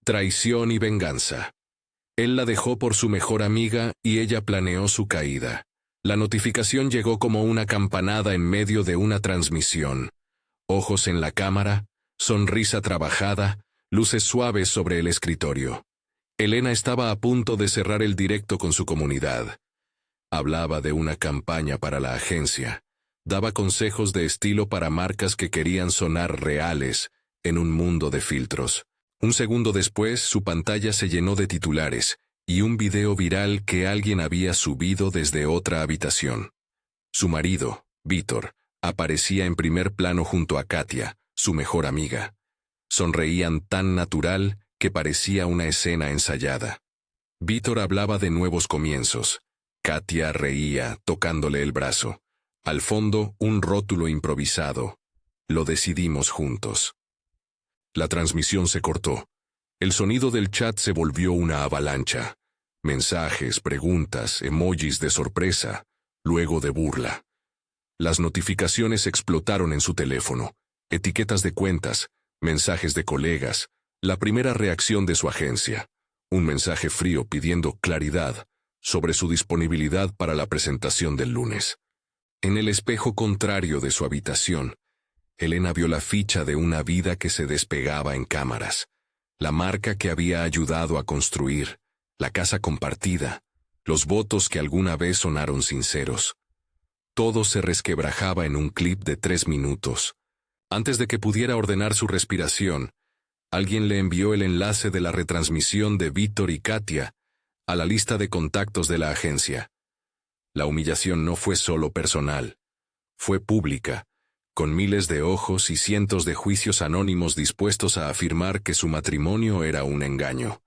Traición y venganza. Él la dejó por su mejor amiga y ella planeó su caída. La notificación llegó como una campanada en medio de una transmisión. Ojos en la cámara, sonrisa trabajada, luces suaves sobre el escritorio. Elena estaba a punto de cerrar el directo con su comunidad. Hablaba de una campaña para la agencia. Daba consejos de estilo para marcas que querían sonar reales en un mundo de filtros. Un segundo después, su pantalla se llenó de titulares y un video viral que alguien había subido desde otra habitación. Su marido, Vítor, aparecía en primer plano junto a Katia, su mejor amiga. Sonreían tan natural que parecía una escena ensayada. Vítor hablaba de nuevos comienzos. Katia reía, tocándole el brazo. Al fondo, un rótulo improvisado. Lo decidimos juntos. La transmisión se cortó. El sonido del chat se volvió una avalancha. Mensajes, preguntas, emojis de sorpresa, luego de burla. Las notificaciones explotaron en su teléfono. Etiquetas de cuentas, mensajes de colegas, la primera reacción de su agencia. Un mensaje frío pidiendo claridad sobre su disponibilidad para la presentación del lunes. En el espejo contrario de su habitación, Elena vio la ficha de una vida que se despegaba en cámaras, la marca que había ayudado a construir, la casa compartida, los votos que alguna vez sonaron sinceros. Todo se resquebrajaba en un clip de 3 minutos. Antes de que pudiera ordenar su respiración, alguien le envió el enlace de la retransmisión de Vítor y Katia a la lista de contactos de la agencia. La humillación no fue solo personal, fue pública, con miles de ojos y cientos de juicios anónimos dispuestos a afirmar que su matrimonio era un engaño,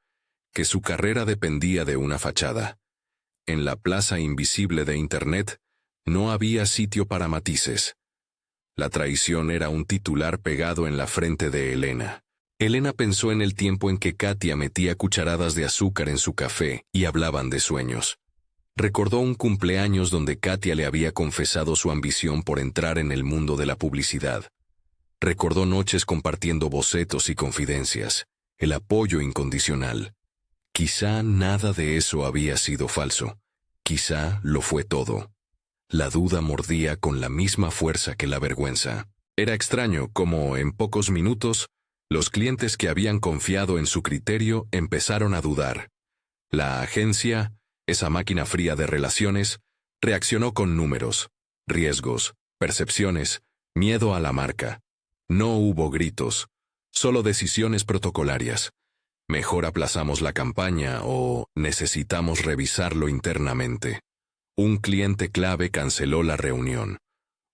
que su carrera dependía de una fachada. En la plaza invisible de Internet no había sitio para matices. La traición era un titular pegado en la frente de Elena. Elena pensó en el tiempo en que Katia metía cucharadas de azúcar en su café y hablaban de sueños. Recordó un cumpleaños donde Katia le había confesado su ambición por entrar en el mundo de la publicidad. Recordó noches compartiendo bocetos y confidencias, el apoyo incondicional. Quizá nada de eso había sido falso. Quizá lo fue todo. La duda mordía con la misma fuerza que la vergüenza. Era extraño cómo, en pocos minutos, los clientes que habían confiado en su criterio empezaron a dudar. La agencia, esa máquina fría de relaciones, reaccionó con números, riesgos, percepciones, miedo a la marca. No hubo gritos, solo decisiones protocolarias. Mejor aplazamos la campaña o necesitamos revisarlo internamente. Un cliente clave canceló la reunión.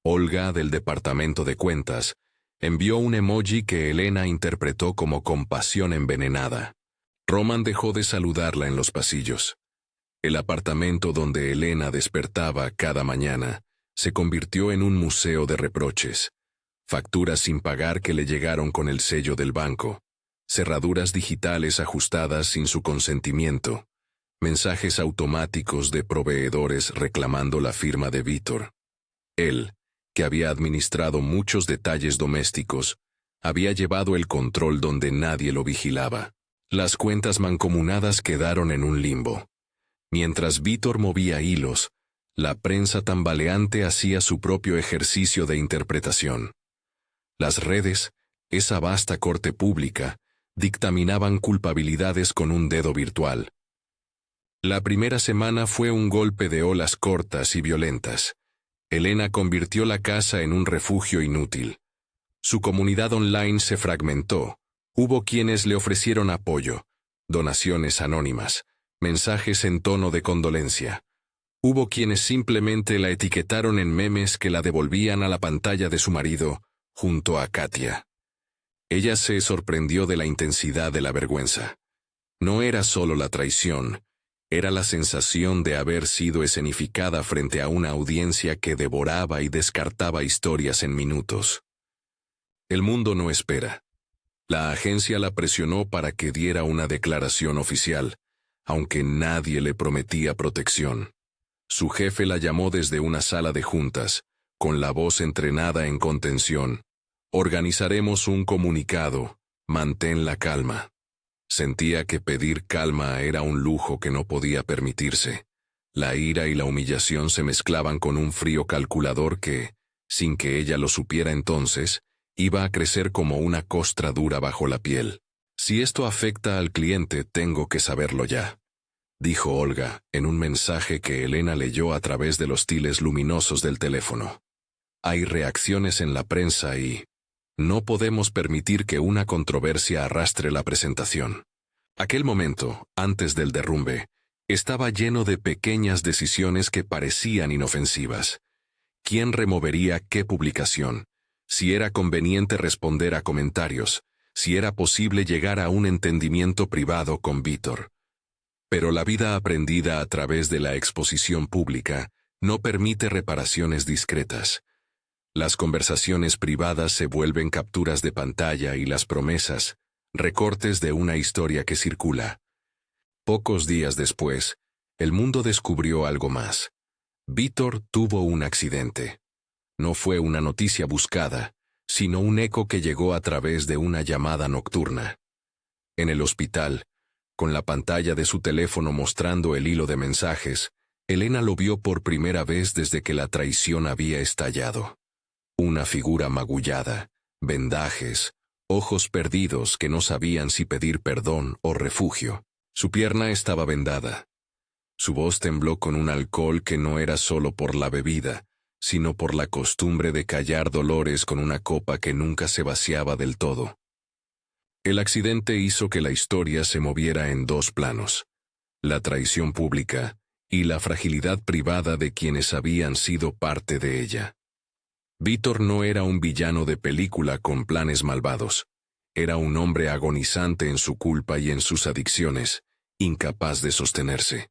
Olga, del departamento de cuentas, envió un emoji que Elena interpretó como compasión envenenada. Roman dejó de saludarla en los pasillos. El apartamento donde Elena despertaba cada mañana se convirtió en un museo de reproches. Facturas sin pagar que le llegaron con el sello del banco. Cerraduras digitales ajustadas sin su consentimiento. Mensajes automáticos de proveedores reclamando la firma de Vítor. Él, que había administrado muchos detalles domésticos, había llevado el control donde nadie lo vigilaba. Las cuentas mancomunadas quedaron en un limbo. Mientras Vítor movía hilos, la prensa tambaleante hacía su propio ejercicio de interpretación. Las redes, esa vasta corte pública, dictaminaban culpabilidades con un dedo virtual. La primera semana fue un golpe de olas cortas y violentas. Elena convirtió la casa en un refugio inútil. Su comunidad online se fragmentó. Hubo quienes le ofrecieron apoyo, donaciones anónimas, mensajes en tono de condolencia. Hubo quienes simplemente la etiquetaron en memes que la devolvían a la pantalla de su marido, junto a Katia. Ella se sorprendió de la intensidad de la vergüenza. No era solo la traición, era la sensación de haber sido escenificada frente a una audiencia que devoraba y descartaba historias en minutos. El mundo no espera. La agencia la presionó para que diera una declaración oficial, aunque nadie le prometía protección. Su jefe la llamó desde una sala de juntas, con la voz entrenada en contención. Organizaremos un comunicado, mantén la calma. Sentía que pedir calma era un lujo que no podía permitirse. La ira y la humillación se mezclaban con un frío calculador que, sin que ella lo supiera entonces, iba a crecer como una costra dura bajo la piel. Si esto afecta al cliente, tengo que saberlo ya, dijo Olga en un mensaje que Elena leyó a través de los tiles luminosos del teléfono. Hay reacciones en la prensa y no podemos permitir que una controversia arrastre la presentación. Aquel momento, antes del derrumbe, estaba lleno de pequeñas decisiones que parecían inofensivas. ¿Quién removería qué publicación? Si era conveniente responder a comentarios, si era posible llegar a un entendimiento privado con Vítor. Pero la vida aprendida a través de la exposición pública no permite reparaciones discretas. Las conversaciones privadas se vuelven capturas de pantalla y las promesas, recortes de una historia que circula. Pocos días después, el mundo descubrió algo más. Vítor tuvo un accidente. No fue una noticia buscada, sino un eco que llegó a través de una llamada nocturna. En el hospital, con la pantalla de su teléfono mostrando el hilo de mensajes, Elena lo vio por primera vez desde que la traición había estallado. Una figura magullada, vendajes, ojos perdidos que no sabían si pedir perdón o refugio. Su pierna estaba vendada. Su voz tembló con un alcohol que no era solo por la bebida, sino por la costumbre de callar dolores con una copa que nunca se vaciaba del todo. El accidente hizo que la historia se moviera en dos planos: la traición pública y la fragilidad privada de quienes habían sido parte de ella. Vítor no era un villano de película con planes malvados. Era un hombre agonizante en su culpa y en sus adicciones, incapaz de sostenerse.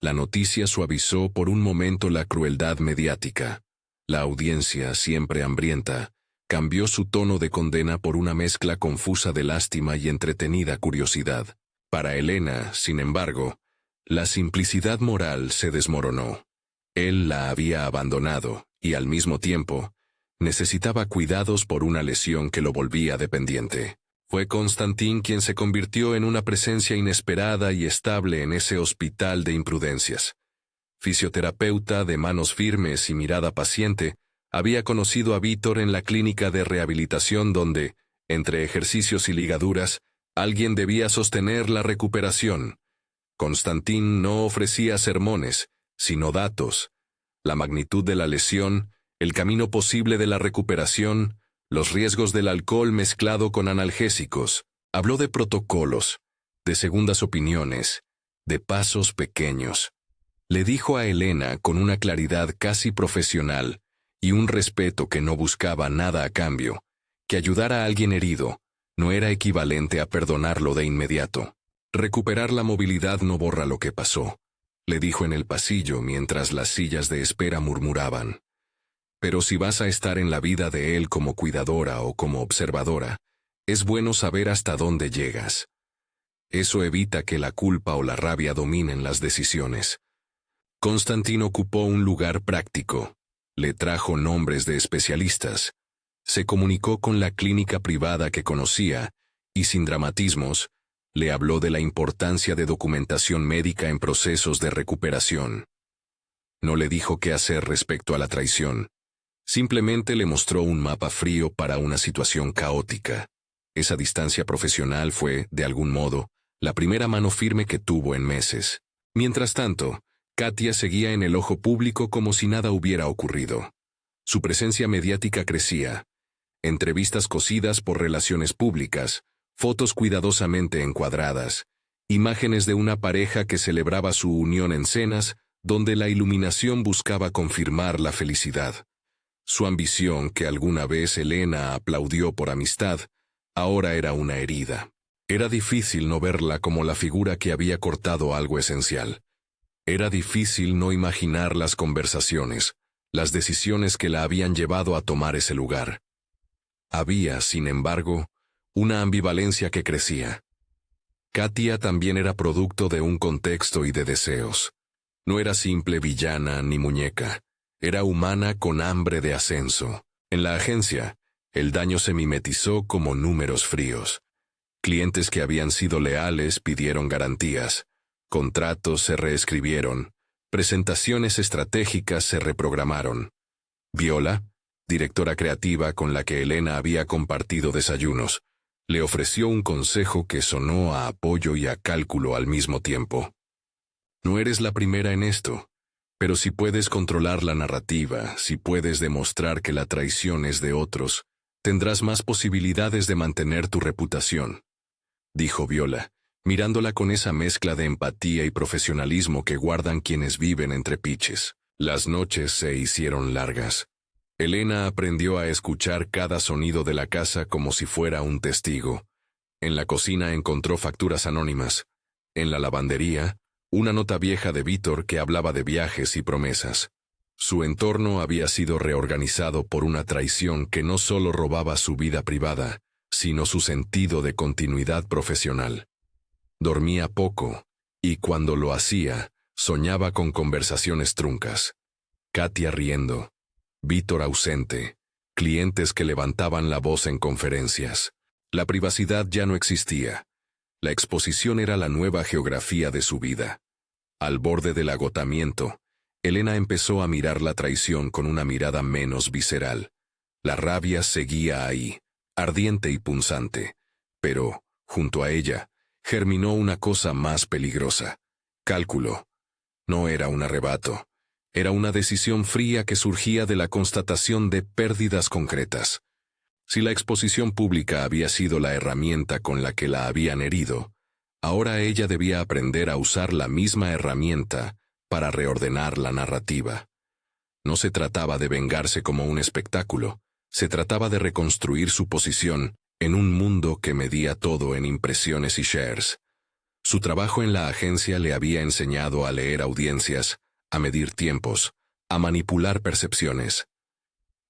La noticia suavizó por un momento la crueldad mediática. La audiencia, siempre hambrienta, cambió su tono de condena por una mezcla confusa de lástima y entretenida curiosidad. Para Elena, sin embargo, la simplicidad moral se desmoronó. Él la había abandonado, y al mismo tiempo, necesitaba cuidados por una lesión que lo volvía dependiente. Fue Constantín quien se convirtió en una presencia inesperada y estable en ese hospital de imprudencias. Fisioterapeuta de manos firmes y mirada paciente, había conocido a Vítor en la clínica de rehabilitación donde, entre ejercicios y ligaduras, alguien debía sostener la recuperación. Constantín no ofrecía sermones, sino datos. La magnitud de la lesión, el camino posible de la recuperación, los riesgos del alcohol mezclado con analgésicos. Habló de protocolos, de segundas opiniones, de pasos pequeños. Le dijo a Elena con una claridad casi profesional y un respeto que no buscaba nada a cambio, que ayudar a alguien herido no era equivalente a perdonarlo de inmediato. Recuperar la movilidad no borra lo que pasó, le dijo en el pasillo mientras las sillas de espera murmuraban. Pero si vas a estar en la vida de él como cuidadora o como observadora, es bueno saber hasta dónde llegas. Eso evita que la culpa o la rabia dominen las decisiones. Constantín ocupó un lugar práctico. Le trajo nombres de especialistas. Se comunicó con la clínica privada que conocía y, sin dramatismos, le habló de la importancia de documentación médica en procesos de recuperación. No le dijo qué hacer respecto a la traición. Simplemente le mostró un mapa frío para una situación caótica. Esa distancia profesional fue, de algún modo, la primera mano firme que tuvo en meses. Mientras tanto, Katia seguía en el ojo público como si nada hubiera ocurrido. Su presencia mediática crecía. Entrevistas cosidas por relaciones públicas, fotos cuidadosamente encuadradas, imágenes de una pareja que celebraba su unión en cenas, donde la iluminación buscaba confirmar la felicidad. Su ambición, que alguna vez Elena aplaudió por amistad, ahora era una herida. Era difícil no verla como la figura que había cortado algo esencial. Era difícil no imaginar las conversaciones, las decisiones que la habían llevado a tomar ese lugar. Había, sin embargo, una ambivalencia que crecía. Katia también era producto de un contexto y de deseos. No era simple villana ni muñeca. Era humana con hambre de ascenso. En la agencia, el daño se mimetizó como números fríos. Clientes que habían sido leales pidieron garantías. Contratos se reescribieron. Presentaciones estratégicas se reprogramaron. Viola, directora creativa con la que Elena había compartido desayunos, le ofreció un consejo que sonó a apoyo y a cálculo al mismo tiempo. No eres la primera en esto, pero si puedes controlar la narrativa, si puedes demostrar que la traición es de otros, tendrás más posibilidades de mantener tu reputación, dijo Viola, mirándola con esa mezcla de empatía y profesionalismo que guardan quienes viven entre piches. Las noches se hicieron largas. Elena aprendió a escuchar cada sonido de la casa como si fuera un testigo. En la cocina encontró facturas anónimas. En la lavandería, una nota vieja de Víctor que hablaba de viajes y promesas. Su entorno había sido reorganizado por una traición que no solo robaba su vida privada, sino su sentido de continuidad profesional. Dormía poco, y cuando lo hacía, soñaba con conversaciones truncas. Katia riendo. Víctor ausente. Clientes que levantaban la voz en conferencias. La privacidad ya no existía. La exposición era la nueva geografía de su vida. Al borde del agotamiento, Elena empezó a mirar la traición con una mirada menos visceral. La rabia seguía ahí, ardiente y punzante, pero, junto a ella, germinó una cosa más peligrosa. Cálculo. No era un arrebato. Era una decisión fría que surgía de la constatación de pérdidas concretas. Si la exposición pública había sido la herramienta con la que la habían herido, ahora ella debía aprender a usar la misma herramienta para reordenar la narrativa. No se trataba de vengarse como un espectáculo, se trataba de reconstruir su posición en un mundo que medía todo en impresiones y shares. Su trabajo en la agencia le había enseñado a leer audiencias, a medir tiempos, a manipular percepciones.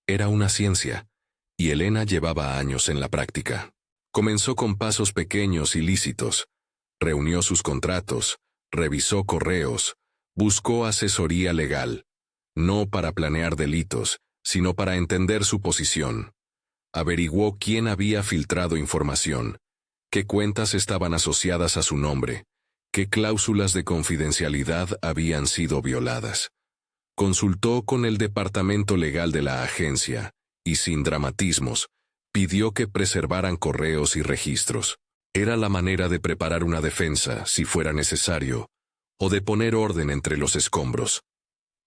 Era una ciencia, y Elena llevaba años en la práctica. Comenzó con pasos pequeños y lícitos. Reunió sus contratos, revisó correos, buscó asesoría legal, no para planear delitos, sino para entender su posición. Averiguó quién había filtrado información, qué cuentas estaban asociadas a su nombre, qué cláusulas de confidencialidad habían sido violadas. Consultó con el departamento legal de la agencia y, sin dramatismos, pidió que preservaran correos y registros. Era la manera de preparar una defensa, si fuera necesario, o de poner orden entre los escombros.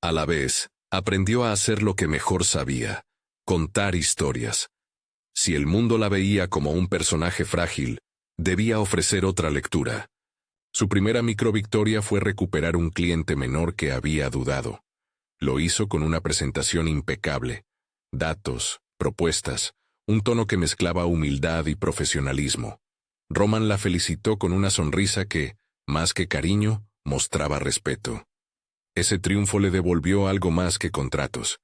A la vez, aprendió a hacer lo que mejor sabía: contar historias. Si el mundo la veía como un personaje frágil, debía ofrecer otra lectura. Su primera microvictoria fue recuperar un cliente menor que había dudado. Lo hizo con una presentación impecable. Datos, propuestas, un tono que mezclaba humildad y profesionalismo. Roman la felicitó con una sonrisa que, más que cariño, mostraba respeto. Ese triunfo le devolvió algo más que contratos.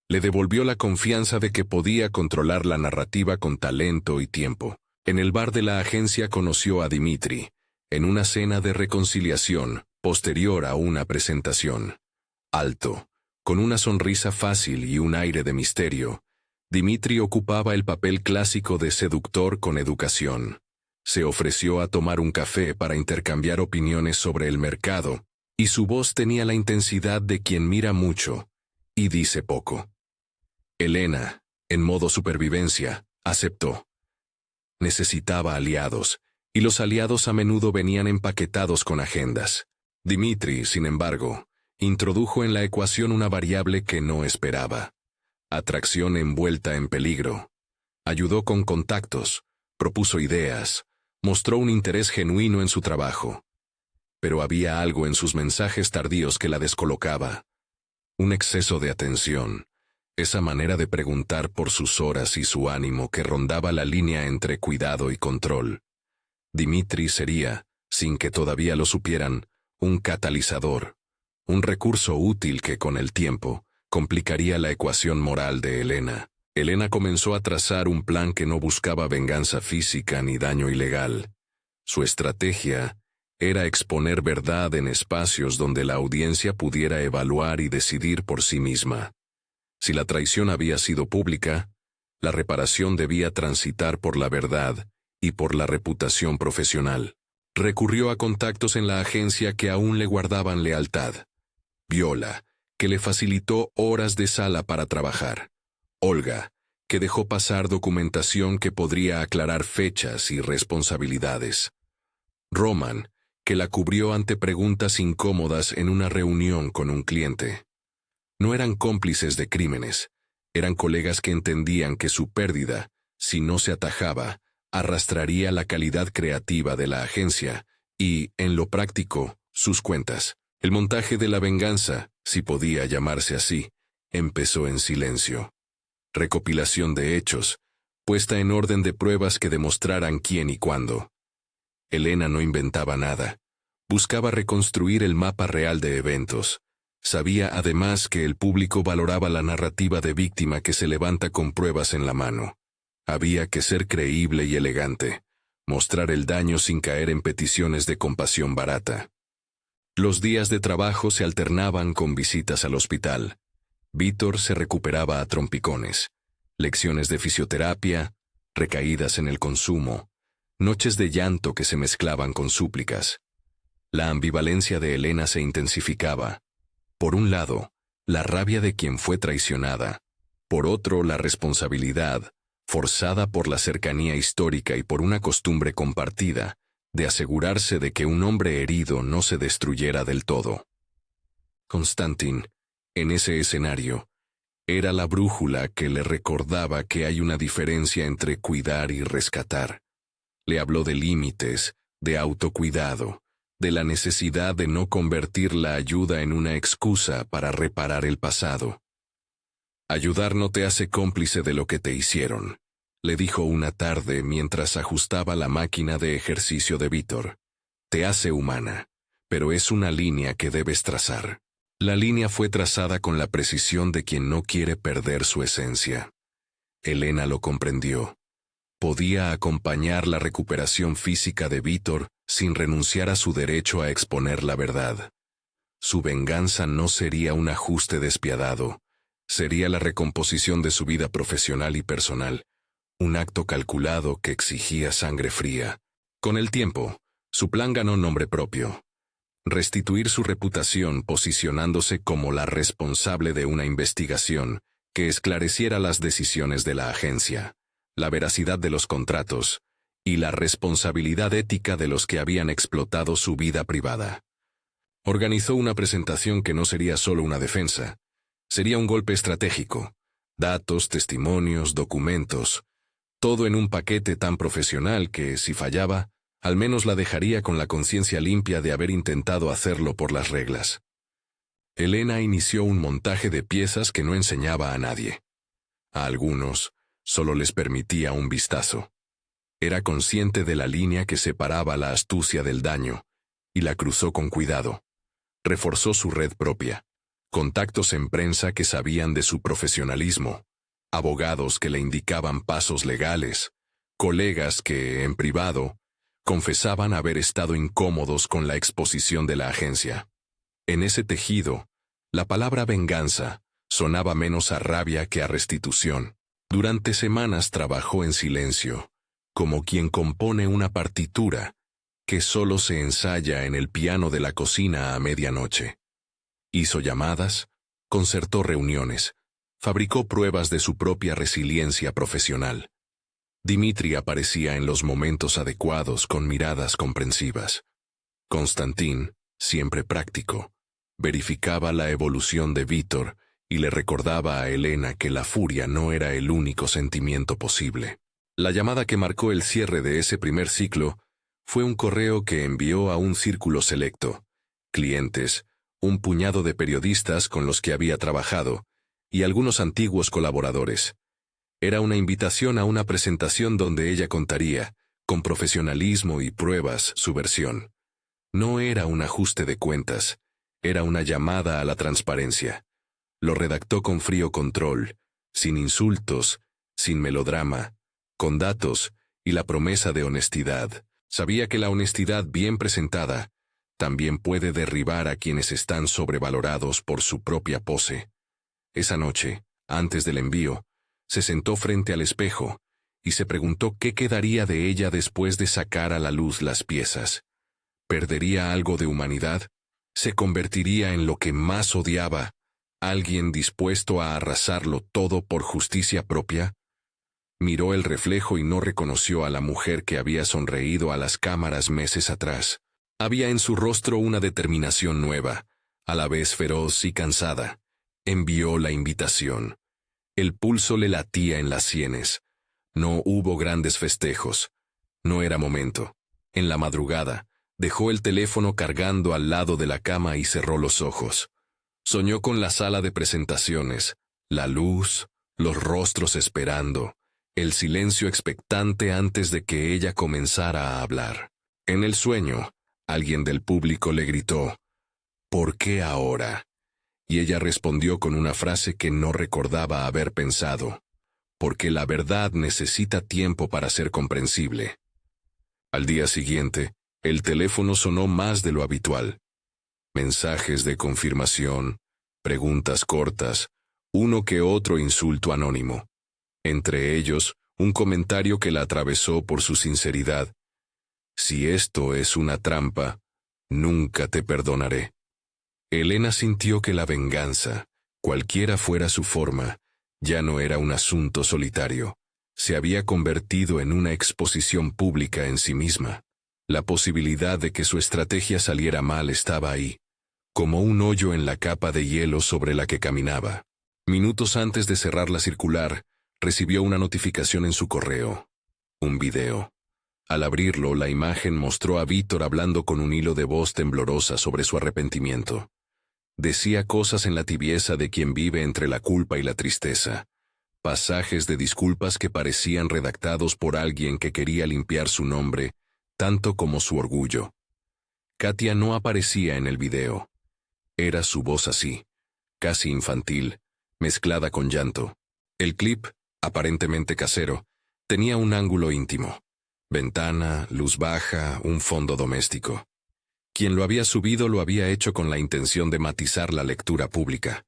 Le devolvió la confianza de que podía controlar la narrativa con talento y tiempo. En el bar de la agencia conoció a Dimitri, en una cena de reconciliación, posterior a una presentación. Alto, con una sonrisa fácil y un aire de misterio, Dimitri ocupaba el papel clásico de seductor con educación. Se ofreció a tomar un café para intercambiar opiniones sobre el mercado, y su voz tenía la intensidad de quien mira mucho y dice poco. Elena, en modo supervivencia, aceptó. Necesitaba aliados, y los aliados a menudo venían empaquetados con agendas. Dimitri, sin embargo, introdujo en la ecuación una variable que no esperaba: atracción envuelta en peligro. Ayudó con contactos, propuso ideas, mostró un interés genuino en su trabajo. Pero había algo en sus mensajes tardíos que la descolocaba. Un exceso de atención, esa manera de preguntar por sus horas y su ánimo que rondaba la línea entre cuidado y control. Dimitri sería, sin que todavía lo supieran, un catalizador, un recurso útil que con el tiempo complicaría la ecuación moral de Elena. Elena comenzó a trazar un plan que no buscaba venganza física ni daño ilegal. Su estrategia era exponer verdad en espacios donde la audiencia pudiera evaluar y decidir por sí misma. Si la traición había sido pública, la reparación debía transitar por la verdad y por la reputación profesional. Recurrió a contactos en la agencia que aún le guardaban lealtad. Viola, que le facilitó horas de sala para trabajar. Olga, que dejó pasar documentación que podría aclarar fechas y responsabilidades. Roman, que la cubrió ante preguntas incómodas en una reunión con un cliente. No eran cómplices de crímenes, eran colegas que entendían que su pérdida, si no se atajaba, arrastraría la calidad creativa de la agencia y, en lo práctico, sus cuentas. El montaje de la venganza, si podía llamarse así, empezó en silencio. Recopilación de hechos, puesta en orden de pruebas que demostraran quién y cuándo. Elena no inventaba nada. Buscaba reconstruir el mapa real de eventos. Sabía además que el público valoraba la narrativa de víctima que se levanta con pruebas en la mano. Había que ser creíble y elegante, mostrar el daño sin caer en peticiones de compasión barata. Los días de trabajo se alternaban con visitas al hospital. Vítor se recuperaba a trompicones, lecciones de fisioterapia, recaídas en el consumo, noches de llanto que se mezclaban con súplicas. La ambivalencia de Elena se intensificaba. Por un lado, la rabia de quien fue traicionada. Por otro, la responsabilidad, forzada por la cercanía histórica y por una costumbre compartida, de asegurarse de que un hombre herido no se destruyera del todo. Constantin, en ese escenario, era la brújula que le recordaba que hay una diferencia entre cuidar y rescatar. Le habló de límites, de autocuidado, de la necesidad de no convertir la ayuda en una excusa para reparar el pasado. Ayudar no te hace cómplice de lo que te hicieron, le dijo una tarde mientras ajustaba la máquina de ejercicio de Vítor. Te hace humana, pero es una línea que debes trazar. La línea fue trazada con la precisión de quien no quiere perder su esencia. Elena lo comprendió. Podía acompañar la recuperación física de Vítor sin renunciar a su derecho a exponer la verdad. Su venganza no sería un ajuste despiadado, sería la recomposición de su vida profesional y personal, un acto calculado que exigía sangre fría. Con el tiempo, su plan ganó nombre propio. Restituir su reputación posicionándose como la responsable de una investigación que esclareciera las decisiones de la agencia, la veracidad de los contratos y la responsabilidad ética de los que habían explotado su vida privada. Organizó una presentación que no sería solo una defensa, sería un golpe estratégico, datos, testimonios, documentos, todo en un paquete tan profesional que, si fallaba, al menos la dejaría con la conciencia limpia de haber intentado hacerlo por las reglas. Elena inició un montaje de piezas que no enseñaba a nadie. A algunos, solo les permitía un vistazo. Era consciente de la línea que separaba la astucia del daño, y la cruzó con cuidado. Reforzó su red propia, contactos en prensa que sabían de su profesionalismo, abogados que le indicaban pasos legales, colegas que, en privado, confesaban haber estado incómodos con la exposición de la agencia. En ese tejido, la palabra venganza sonaba menos a rabia que a restitución. Durante semanas trabajó en silencio, como quien compone una partitura que solo se ensaya en el piano de la cocina a medianoche. Hizo llamadas, concertó reuniones, fabricó pruebas de su propia resiliencia profesional. Dimitri aparecía en los momentos adecuados con miradas comprensivas. Constantin, siempre práctico, verificaba la evolución de Vítor y le recordaba a Elena que la furia no era el único sentimiento posible. La llamada que marcó el cierre de ese primer ciclo fue un correo que envió a un círculo selecto, clientes, un puñado de periodistas con los que había trabajado, y algunos antiguos colaboradores. Era una invitación a una presentación donde ella contaría, con profesionalismo y pruebas, su versión. No era un ajuste de cuentas, era una llamada a la transparencia. Lo redactó con frío control, sin insultos, sin melodrama, con datos y la promesa de honestidad. Sabía que la honestidad bien presentada también puede derribar a quienes están sobrevalorados por su propia pose. Esa noche, antes del envío, se sentó frente al espejo y se preguntó qué quedaría de ella después de sacar a la luz las piezas. ¿Perdería algo de humanidad? ¿Se convertiría en lo que más odiaba, alguien dispuesto a arrasarlo todo por justicia propia? Miró el reflejo y no reconoció a la mujer que había sonreído a las cámaras meses atrás. Había en su rostro una determinación nueva, a la vez feroz y cansada. Envió la invitación. El pulso le latía en las sienes. No hubo grandes festejos. No era momento. En la madrugada, dejó el teléfono cargando al lado de la cama y cerró los ojos. Soñó con la sala de presentaciones, la luz, los rostros esperando, el silencio expectante antes de que ella comenzara a hablar. En el sueño, alguien del público le gritó, ¿por qué ahora? Y ella respondió con una frase que no recordaba haber pensado, porque la verdad necesita tiempo para ser comprensible. Al día siguiente, el teléfono sonó más de lo habitual. Mensajes de confirmación, preguntas cortas, uno que otro insulto anónimo. Entre ellos, un comentario que la atravesó por su sinceridad. Si esto es una trampa, nunca te perdonaré. Elena sintió que la venganza, cualquiera fuera su forma, ya no era un asunto solitario. Se había convertido en una exposición pública en sí misma. La posibilidad de que su estrategia saliera mal estaba ahí, como un hoyo en la capa de hielo sobre la que caminaba. Minutos antes de cerrar la circular, recibió una notificación en su correo. Un video. Al abrirlo, la imagen mostró a Víctor hablando con un hilo de voz temblorosa sobre su arrepentimiento. Decía cosas en la tibieza de quien vive entre la culpa y la tristeza. Pasajes de disculpas que parecían redactados por alguien que quería limpiar su nombre, tanto como su orgullo. Katia no aparecía en el video. Era su voz así, casi infantil, mezclada con llanto. El clip, aparentemente casero, tenía un ángulo íntimo. Ventana, luz baja, un fondo doméstico. Quien lo había subido lo había hecho con la intención de matizar la lectura pública.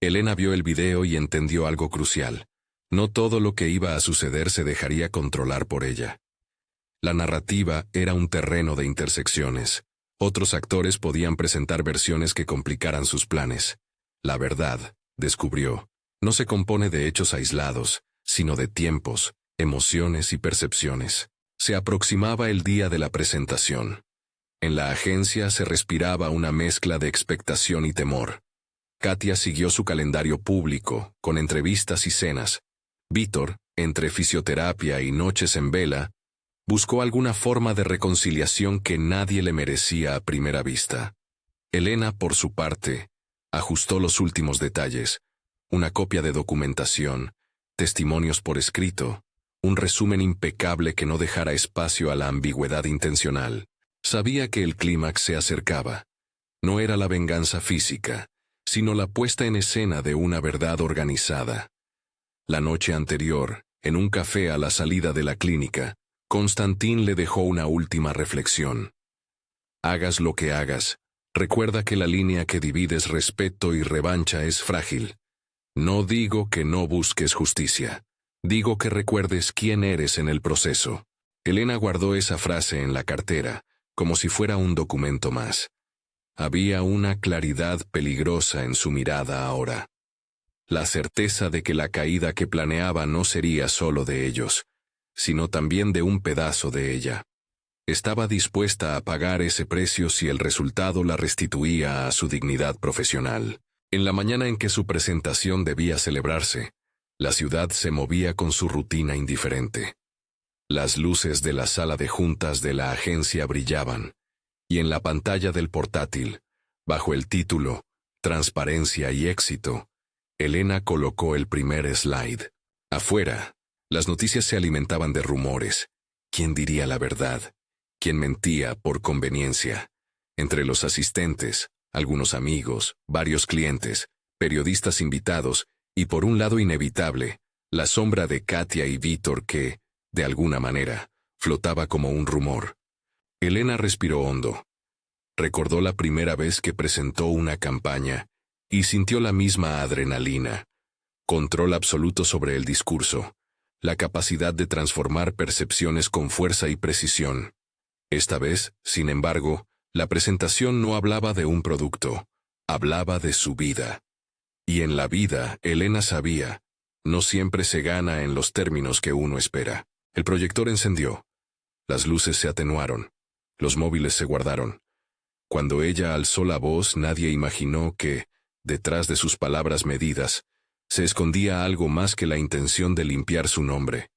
Elena vio el video y entendió algo crucial. No todo lo que iba a suceder se dejaría controlar por ella. La narrativa era un terreno de intersecciones. Otros actores podían presentar versiones que complicaran sus planes. La verdad, descubrió, no se compone de hechos aislados, sino de tiempos, emociones y percepciones. Se aproximaba el día de la presentación. En la agencia se respiraba una mezcla de expectación y temor. Katia siguió su calendario público, con entrevistas y cenas. Víctor, entre fisioterapia y noches en vela, buscó alguna forma de reconciliación que nadie le merecía a primera vista. Elena, por su parte, ajustó los últimos detalles, una copia de documentación, testimonios por escrito, un resumen impecable que no dejara espacio a la ambigüedad intencional. Sabía que el clímax se acercaba. No era la venganza física, sino la puesta en escena de una verdad organizada. La noche anterior, en un café a la salida de la clínica, Constantín le dejó una última reflexión. Hagas lo que hagas, recuerda que la línea que divides respeto y revancha es frágil. No digo que no busques justicia. Digo que recuerdes quién eres en el proceso. Elena guardó esa frase en la cartera, como si fuera un documento más. Había una claridad peligrosa en su mirada ahora. La certeza de que la caída que planeaba no sería solo de ellos, sino también de un pedazo de ella. Estaba dispuesta a pagar ese precio si el resultado la restituía a su dignidad profesional. En la mañana en que su presentación debía celebrarse, la ciudad se movía con su rutina indiferente. Las luces de la sala de juntas de la agencia brillaban, y en la pantalla del portátil, bajo el título Transparencia y éxito, Elena colocó el primer slide. Afuera, las noticias se alimentaban de rumores. ¿Quién diría la verdad? ¿Quién mentía por conveniencia? Entre los asistentes, algunos amigos, varios clientes, periodistas invitados, y por un lado inevitable, la sombra de Katia y Víctor que, de alguna manera, flotaba como un rumor. Elena respiró hondo. Recordó la primera vez que presentó una campaña y sintió la misma adrenalina. Control absoluto sobre el discurso. la capacidad de transformar percepciones con fuerza y precisión. Esta vez, sin embargo, la presentación no hablaba de un producto, hablaba de su vida. Y en la vida, Elena sabía, no siempre se gana en los términos que uno espera. El proyector encendió. Las luces se atenuaron. Los móviles se guardaron. Cuando ella alzó la voz, nadie imaginó que, detrás de sus palabras medidas, se escondía algo más que la intención de limpiar su nombre.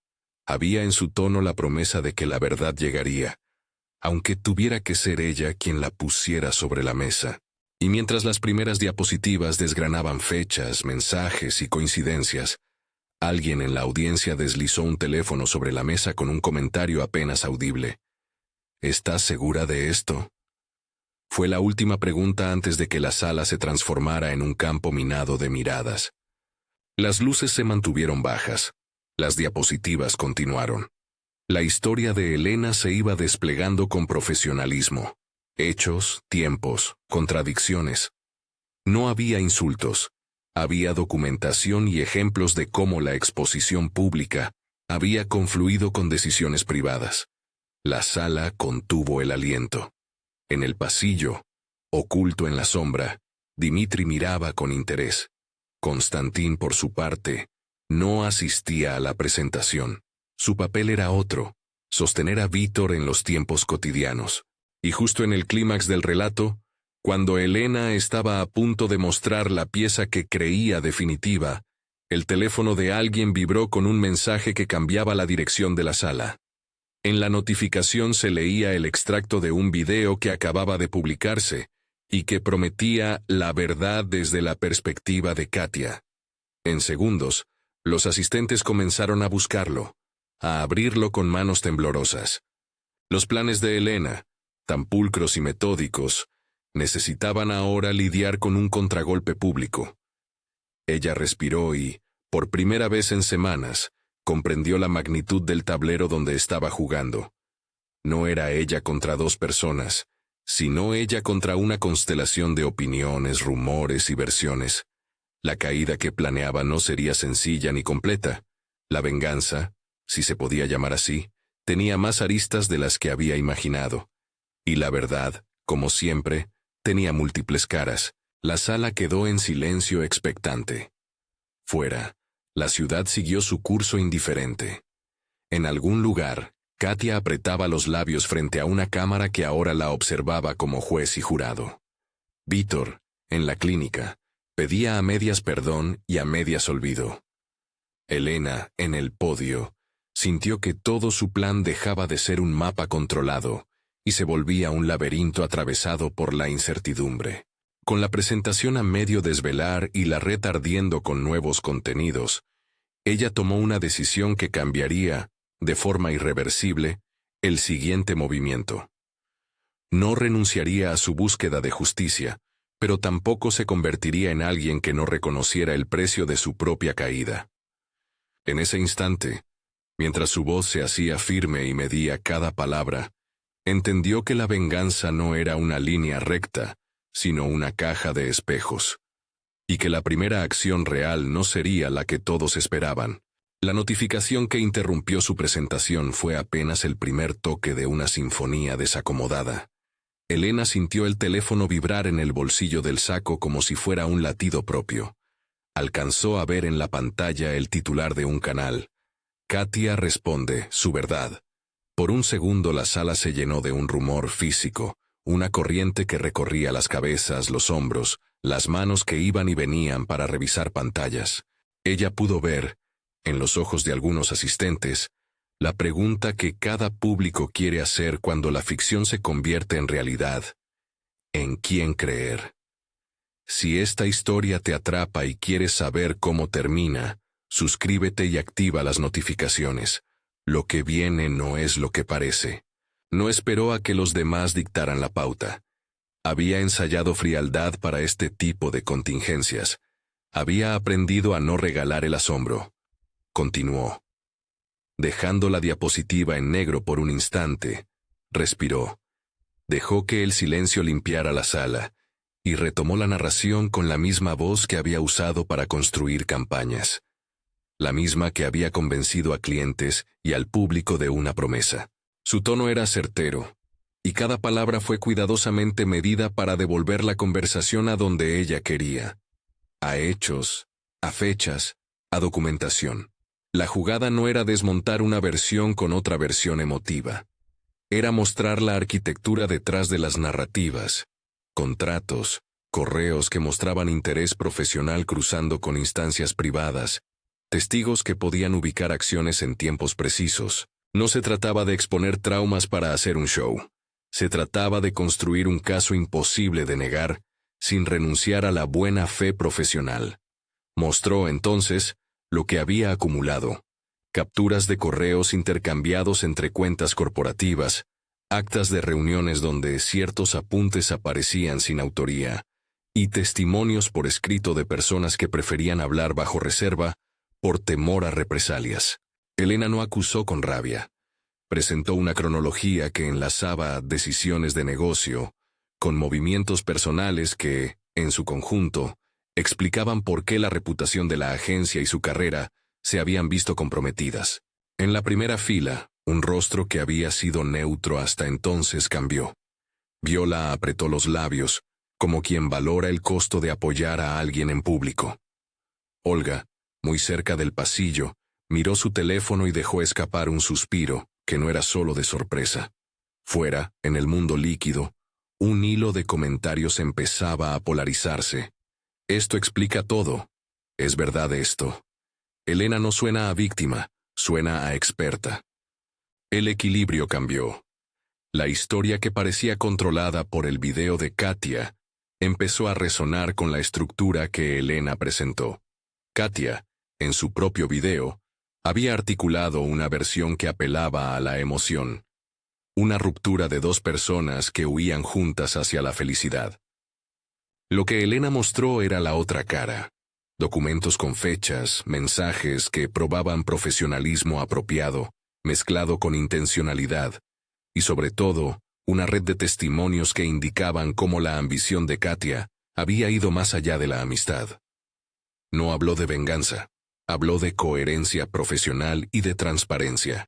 Había en su tono la promesa de que la verdad llegaría, aunque tuviera que ser ella quien la pusiera sobre la mesa. Y mientras las primeras diapositivas desgranaban fechas, mensajes y coincidencias, alguien en la audiencia deslizó un teléfono sobre la mesa con un comentario apenas audible. ¿Estás segura de esto? Fue la última pregunta antes de que la sala se transformara en un campo minado de miradas. Las luces se mantuvieron bajas. Las diapositivas continuaron. La historia de Elena se iba desplegando con profesionalismo. Hechos, tiempos, contradicciones. No había insultos. Había documentación y ejemplos de cómo la exposición pública había confluido con decisiones privadas. La sala contuvo el aliento. En el pasillo, oculto en la sombra, Dimitri miraba con interés. Constantín, por su parte, no asistía a la presentación. Su papel era otro, sostener a Víctor en los tiempos cotidianos. Y justo en el clímax del relato, cuando Elena estaba a punto de mostrar la pieza que creía definitiva, el teléfono de alguien vibró con un mensaje que cambiaba la dirección de la sala. En la notificación se leía el extracto de un video que acababa de publicarse y que prometía la verdad desde la perspectiva de Katia. En segundos, los asistentes comenzaron a buscarlo, a abrirlo con manos temblorosas. Los planes de Elena, tan pulcros y metódicos, necesitaban ahora lidiar con un contragolpe público. Ella respiró y, por primera vez en semanas, comprendió la magnitud del tablero donde estaba jugando. No era ella contra dos personas, sino ella contra una constelación de opiniones, rumores y versiones. La caída que planeaba no sería sencilla ni completa. La venganza, si se podía llamar así, tenía más aristas de las que había imaginado. Y la verdad, como siempre, tenía múltiples caras. La sala quedó en silencio expectante. Fuera, la ciudad siguió su curso indiferente. En algún lugar, Katia apretaba los labios frente a una cámara que ahora la observaba como juez y jurado. Víctor, en la clínica, pedía a medias perdón y a medias olvido. Elena, en el podio, sintió que todo su plan dejaba de ser un mapa controlado y se volvía un laberinto atravesado por la incertidumbre. Con la presentación a medio desvelar y la red ardiendo con nuevos contenidos, ella tomó una decisión que cambiaría, de forma irreversible, el siguiente movimiento. No renunciaría a su búsqueda de justicia, pero tampoco se convertiría en alguien que no reconociera el precio de su propia caída. En ese instante, mientras su voz se hacía firme y medía cada palabra, entendió que la venganza no era una línea recta, sino una caja de espejos, y que la primera acción real no sería la que todos esperaban. La notificación que interrumpió su presentación fue apenas el primer toque de una sinfonía desacomodada. Elena sintió el teléfono vibrar en el bolsillo del saco como si fuera un latido propio. Alcanzó a ver en la pantalla el titular de un canal. Katia responde, su verdad. Por un segundo la sala se llenó de un rumor físico, una corriente que recorría las cabezas, los hombros, las manos que iban y venían para revisar pantallas. Ella pudo ver, en los ojos de algunos asistentes, la pregunta que cada público quiere hacer cuando la ficción se convierte en realidad. ¿En quién creer? Si esta historia te atrapa y quieres saber cómo termina, suscríbete y activa las notificaciones. Lo que viene no es lo que parece. No esperó a que los demás dictaran la pauta. Había ensayado frialdad para este tipo de contingencias. Había aprendido a no regalar el asombro. Continuó. Dejando la diapositiva en negro por un instante, respiró. Dejó que el silencio limpiara la sala, y retomó la narración con la misma voz que había usado para construir campañas. la misma que había convencido a clientes y al público de una promesa. Su tono era certero, y cada palabra fue cuidadosamente medida para devolver la conversación a donde ella quería. A hechos, a fechas, a documentación. La jugada no era desmontar una versión con otra versión emotiva. Era mostrar la arquitectura detrás de las narrativas, contratos, correos que mostraban interés profesional cruzando con instancias privadas, testigos que podían ubicar acciones en tiempos precisos. No se trataba de exponer traumas para hacer un show. Se trataba de construir un caso imposible de negar, sin renunciar a la buena fe profesional. Mostró entonces lo que había acumulado: capturas de correos intercambiados entre cuentas corporativas, actas de reuniones donde ciertos apuntes aparecían sin autoría, y testimonios por escrito de personas que preferían hablar bajo reserva por temor a represalias. Elena no acusó con rabia. Presentó una cronología que enlazaba decisiones de negocio con movimientos personales que, en su conjunto, explicaban por qué la reputación de la agencia y su carrera se habían visto comprometidas. En la primera fila, un rostro que había sido neutro hasta entonces cambió. Viola apretó los labios, como quien valora el costo de apoyar a alguien en público. Olga, muy cerca del pasillo, miró su teléfono y dejó escapar un suspiro, que no era solo de sorpresa. Fuera, en el mundo líquido, un hilo de comentarios empezaba a polarizarse. Esto explica todo. Es verdad esto. Elena no suena a víctima, suena a experta. El equilibrio cambió. La historia que parecía controlada por el video de Katia empezó a resonar con la estructura que Elena presentó. Katia, en su propio video, había articulado una versión que apelaba a la emoción. Una ruptura de dos personas que huían juntas hacia la felicidad. Lo que Elena mostró era la otra cara. Documentos con fechas, mensajes que probaban profesionalismo apropiado, mezclado con intencionalidad, y sobre todo, una red de testimonios que indicaban cómo la ambición de Katia había ido más allá de la amistad. No habló de venganza. Habló de coherencia profesional y de transparencia.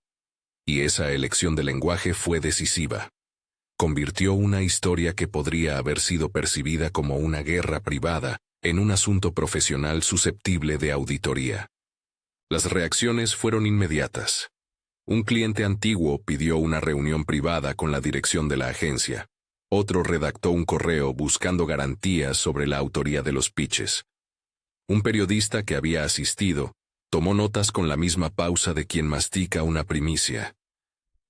Y esa elección de lenguaje fue decisiva. Convirtió una historia que podría haber sido percibida como una guerra privada en un asunto profesional susceptible de auditoría. Las reacciones fueron inmediatas. Un cliente antiguo pidió una reunión privada con la dirección de la agencia. Otro redactó un correo buscando garantías sobre la autoría de los pitches. Un periodista que había asistido tomó notas con la misma pausa de quien mastica una primicia.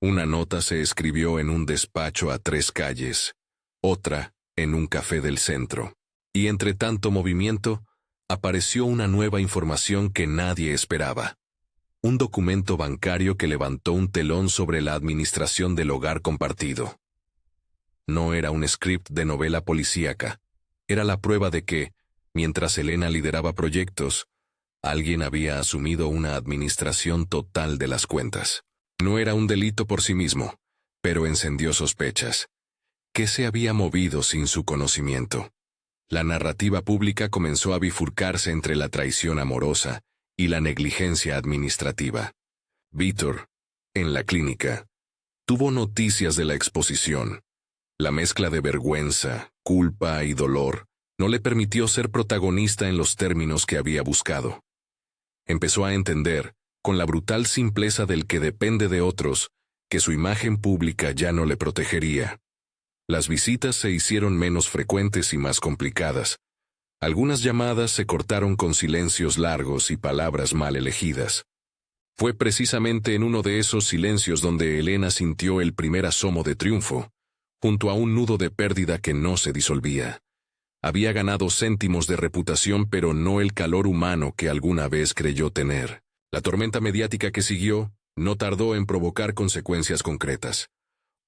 Una nota se escribió en un despacho a 3 calles, otra en un café del centro. Y entre tanto movimiento, apareció una nueva información que nadie esperaba. Un documento bancario que levantó un telón sobre la administración del hogar compartido. No era un script de novela policíaca. Era la prueba de que, mientras Elena lideraba proyectos, alguien había asumido una administración total de las cuentas. No era un delito por sí mismo, pero encendió sospechas. ¿Qué se había movido sin su conocimiento? La narrativa pública comenzó a bifurcarse entre la traición amorosa y la negligencia administrativa. Víctor, en la clínica, tuvo noticias de la exposición. La mezcla de vergüenza, culpa y dolor no le permitió ser protagonista en los términos que había buscado. Empezó a entender, con la brutal simpleza del que depende de otros, que su imagen pública ya no le protegería. Las visitas se hicieron menos frecuentes y más complicadas. Algunas llamadas se cortaron con silencios largos y palabras mal elegidas. Fue precisamente en uno de esos silencios donde Elena sintió el primer asomo de triunfo, junto a un nudo de pérdida que no se disolvía. Había ganado céntimos de reputación, pero no el calor humano que alguna vez creyó tener. La tormenta mediática que siguió no tardó en provocar consecuencias concretas.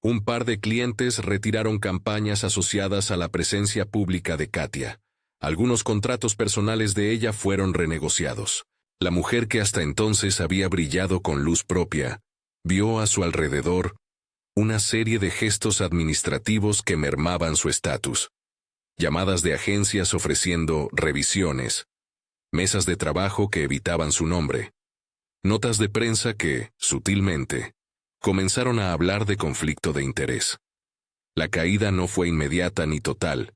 Un par de clientes retiraron campañas asociadas a la presencia pública de Katia. Algunos contratos personales de ella fueron renegociados. La mujer que hasta entonces había brillado con luz propia, vio a su alrededor una serie de gestos administrativos que mermaban su estatus. Llamadas de agencias ofreciendo revisiones, mesas de trabajo que evitaban su nombre, Notas de prensa que, sutilmente, comenzaron a hablar de conflicto de interés. La caída no fue inmediata ni total.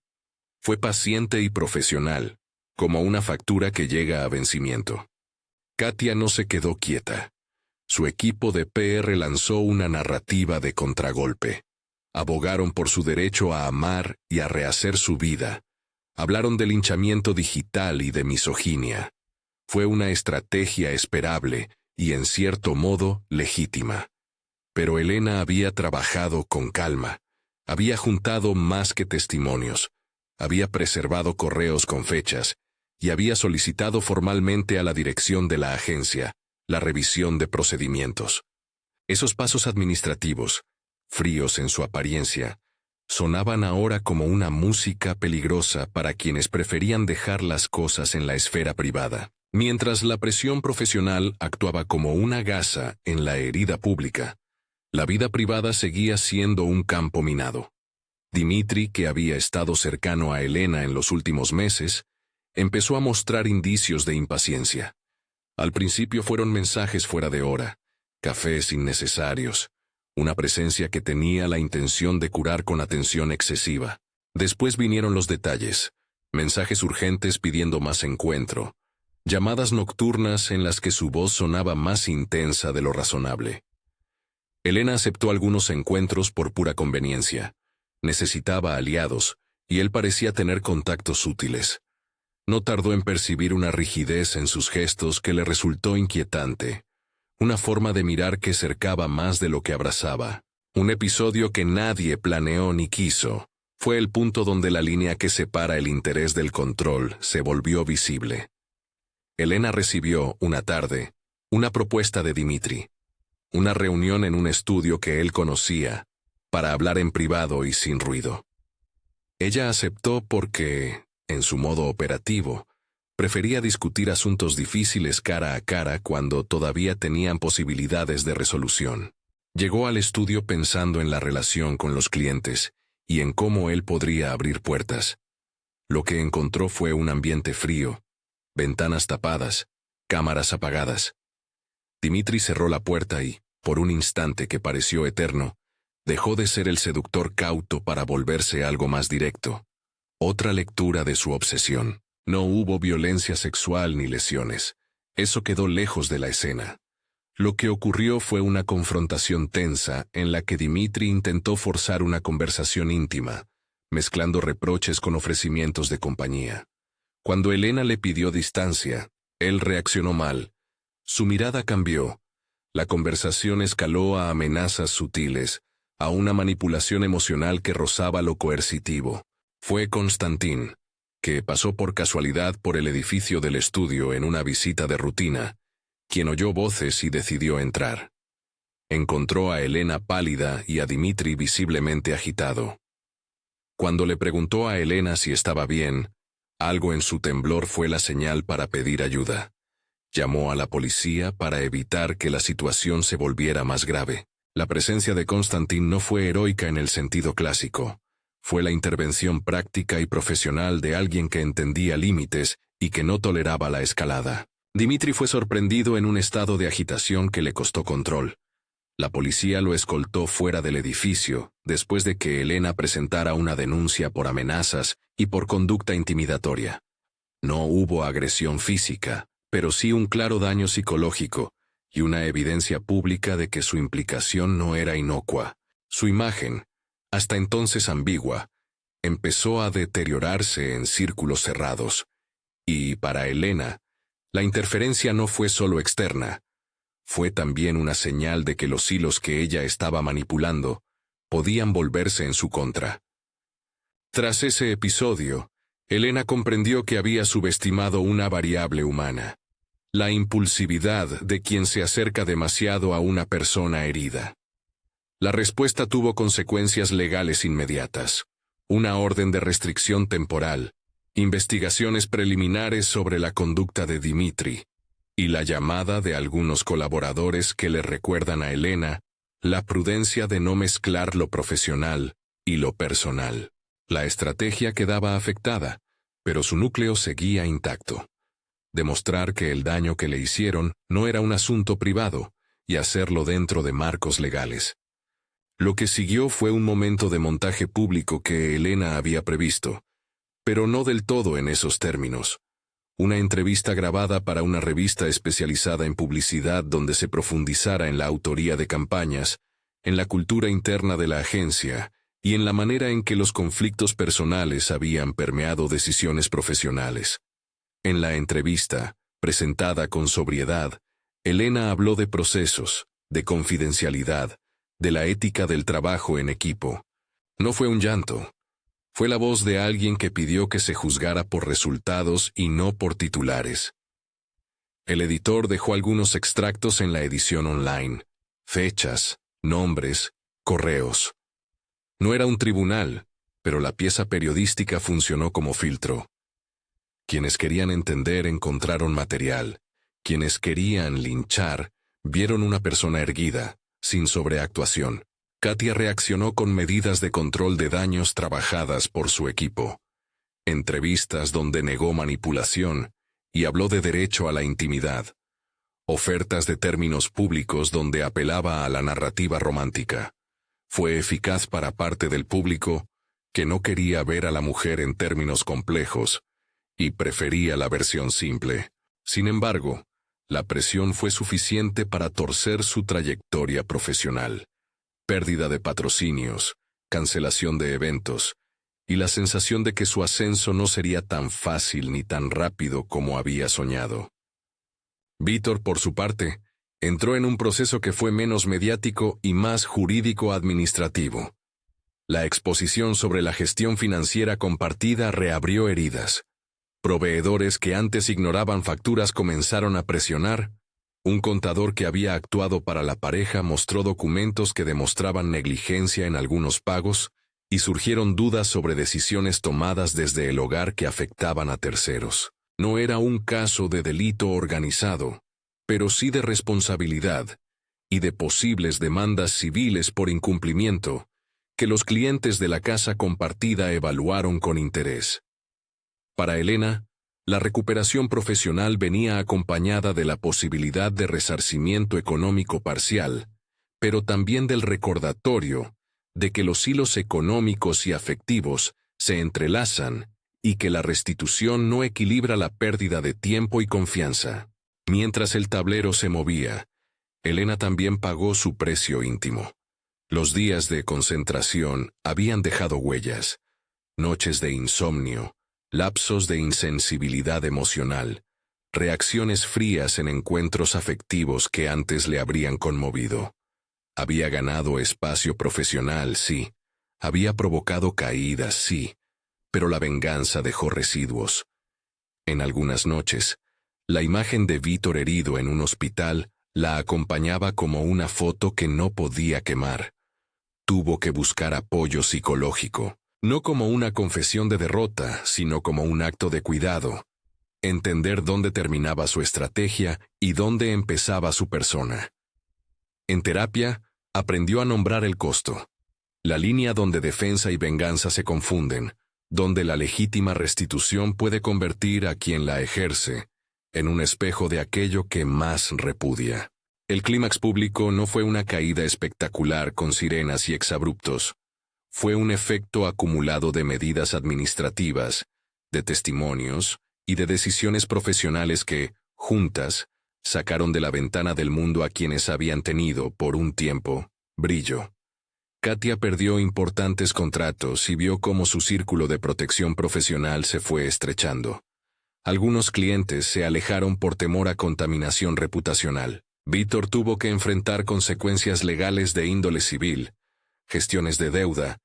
Fue paciente y profesional, como una factura que llega a vencimiento. Katia no se quedó quieta. Su equipo de PR lanzó una narrativa de contragolpe. Abogaron por su derecho a amar y a rehacer su vida. Hablaron de linchamiento digital y de misoginia. Fue una estrategia esperable y, en cierto modo, legítima. Pero Elena había trabajado con calma. Había juntado más que testimonios. Había preservado correos con fechas y había solicitado formalmente a la dirección de la agencia la revisión de procedimientos. Esos pasos administrativos, fríos en su apariencia, sonaban ahora como una música peligrosa para quienes preferían dejar las cosas en la esfera privada, mientras la presión profesional actuaba como una gasa en la herida pública. La vida privada seguía siendo un campo minado. Dimitri, que había estado cercano a Elena en los últimos meses, empezó a mostrar indicios de impaciencia. Al principio fueron mensajes fuera de hora, cafés innecesarios, una presencia que tenía la intención de curar con atención excesiva. Después vinieron los detalles, mensajes urgentes pidiendo más encuentro, llamadas nocturnas en las que su voz sonaba más intensa de lo razonable. Elena aceptó algunos encuentros por pura conveniencia. Necesitaba aliados, y él parecía tener contactos útiles. No tardó en percibir una rigidez en sus gestos que le resultó inquietante, una forma de mirar que cercaba más de lo que abrazaba. Un episodio que nadie planeó ni quiso. Fue el punto donde la línea que separa el interés del control se volvió visible. Elena recibió, una tarde, una propuesta de Dimitri. Una reunión en un estudio que él conocía, para hablar en privado y sin ruido. Ella aceptó porque, en su modo operativo, prefería discutir asuntos difíciles cara a cara cuando todavía tenían posibilidades de resolución. Llegó al estudio pensando en la relación con los clientes y en cómo él podría abrir puertas. Lo que encontró fue un ambiente frío, ventanas tapadas, cámaras apagadas. Dimitri cerró la puerta y, por un instante que pareció eterno, dejó de ser el seductor cauto para volverse algo más directo. Otra lectura de su obsesión. No hubo violencia sexual ni lesiones. Eso quedó lejos de la escena. Lo que ocurrió fue una confrontación tensa en la que Dimitri intentó forzar una conversación íntima, mezclando reproches con ofrecimientos de compañía. Cuando Elena le pidió distancia, él reaccionó mal. Su mirada cambió. La conversación escaló a amenazas sutiles, a una manipulación emocional que rozaba lo coercitivo. Fue Constantín, que pasó por casualidad por el edificio del estudio en una visita de rutina, quien oyó voces y decidió entrar. Encontró a Elena pálida y a Dimitri visiblemente agitado. Cuando le preguntó a Elena si estaba bien, algo en su temblor fue la señal para pedir ayuda. Llamó a la policía para evitar que la situación se volviera más grave. La presencia de Constantín no fue heroica en el sentido clásico. Fue la intervención práctica y profesional de alguien que entendía límites y que no toleraba la escalada. Dimitri fue sorprendido en un estado de agitación que le costó control. La policía lo escoltó fuera del edificio, después de que Elena presentara una denuncia por amenazas y por conducta intimidatoria. No hubo agresión física, pero sí un claro daño psicológico y una evidencia pública de que su implicación no era inocua. Su imagen, hasta entonces ambigua, empezó a deteriorarse en círculos cerrados. Y, para Elena, la interferencia no fue solo externa, fue también una señal de que los hilos que ella estaba manipulando podían volverse en su contra. Tras ese episodio, Elena comprendió que había subestimado una variable humana: la impulsividad de quien se acerca demasiado a una persona herida. La respuesta tuvo consecuencias legales inmediatas: una orden de restricción temporal, investigaciones preliminares sobre la conducta de Dimitri, y la llamada de algunos colaboradores que le recuerdan a Elena la prudencia de no mezclar lo profesional y lo personal. La estrategia quedaba afectada, pero su núcleo seguía intacto. demostrar que el daño que le hicieron no era un asunto privado, y hacerlo dentro de marcos legales. Lo que siguió fue un momento de montaje público que Elena había previsto, pero no del todo en esos términos. Una entrevista grabada para una revista especializada en publicidad donde se profundizara en la autoría de campañas, en la cultura interna de la agencia y en la manera en que los conflictos personales habían permeado decisiones profesionales. En la entrevista, presentada con sobriedad, Elena habló de procesos, de confidencialidad, de la ética del trabajo en equipo. No fue un llanto. Fue la voz de alguien que pidió que se juzgara por resultados y no por titulares. El editor dejó algunos extractos en la edición online. Fechas, nombres, correos. No era un tribunal, pero la pieza periodística funcionó como filtro. Quienes querían entender encontraron material. Quienes querían linchar vieron una persona erguida, sin sobreactuación. Katia reaccionó con medidas de control de daños trabajadas por su equipo. Entrevistas donde negó manipulación y habló de derecho a la intimidad. Ofertas de términos públicos donde apelaba a la narrativa romántica. Fue eficaz para parte del público que no quería ver a la mujer en términos complejos y prefería la versión simple. Sin embargo, la presión fue suficiente para torcer su trayectoria profesional. Pérdida de patrocinios, cancelación de eventos, y la sensación de que su ascenso no sería tan fácil ni tan rápido como había soñado. Vítor, por su parte, entró en un proceso que fue menos mediático y más jurídico-administrativo. La exposición sobre la gestión financiera compartida reabrió heridas. Proveedores que antes ignoraban facturas comenzaron a presionar. Un contador que había actuado para la pareja mostró documentos que demostraban negligencia en algunos pagos, y surgieron dudas sobre decisiones tomadas desde el hogar que afectaban a terceros. No era un caso de delito organizado, pero sí de responsabilidad y de posibles demandas civiles por incumplimiento, que los clientes de la casa compartida evaluaron con interés. Para Elena, la recuperación profesional venía acompañada de la posibilidad de resarcimiento económico parcial, pero también del recordatorio de que los hilos económicos y afectivos se entrelazan y que la restitución no equilibra la pérdida de tiempo y confianza. Mientras el tablero se movía, Elena también pagó su precio íntimo. Los días de concentración habían dejado huellas, noches de insomnio, lapsos de insensibilidad emocional, reacciones frías en encuentros afectivos que antes le habrían conmovido. Había ganado espacio profesional, sí. Había provocado caídas, sí. Pero la venganza dejó residuos. En algunas noches, la imagen de Vítor herido en un hospital la acompañaba como una foto que no podía quemar. Tuvo que buscar apoyo psicológico. No como una confesión de derrota, sino como un acto de cuidado. Entender dónde terminaba su estrategia y dónde empezaba su persona. En terapia, aprendió a nombrar el costo. La línea donde defensa y venganza se confunden, donde la legítima restitución puede convertir a quien la ejerce en un espejo de aquello que más repudia. El clímax público no fue una caída espectacular con sirenas y exabruptos. Fue un efecto acumulado de medidas administrativas, de testimonios y de decisiones profesionales que, juntas, sacaron de la ventana del mundo a quienes habían tenido, por un tiempo, brillo. Katia perdió importantes contratos y vio cómo su círculo de protección profesional se fue estrechando. Algunos clientes se alejaron por temor a contaminación reputacional. Vítor tuvo que enfrentar consecuencias legales de índole civil, gestiones de deuda,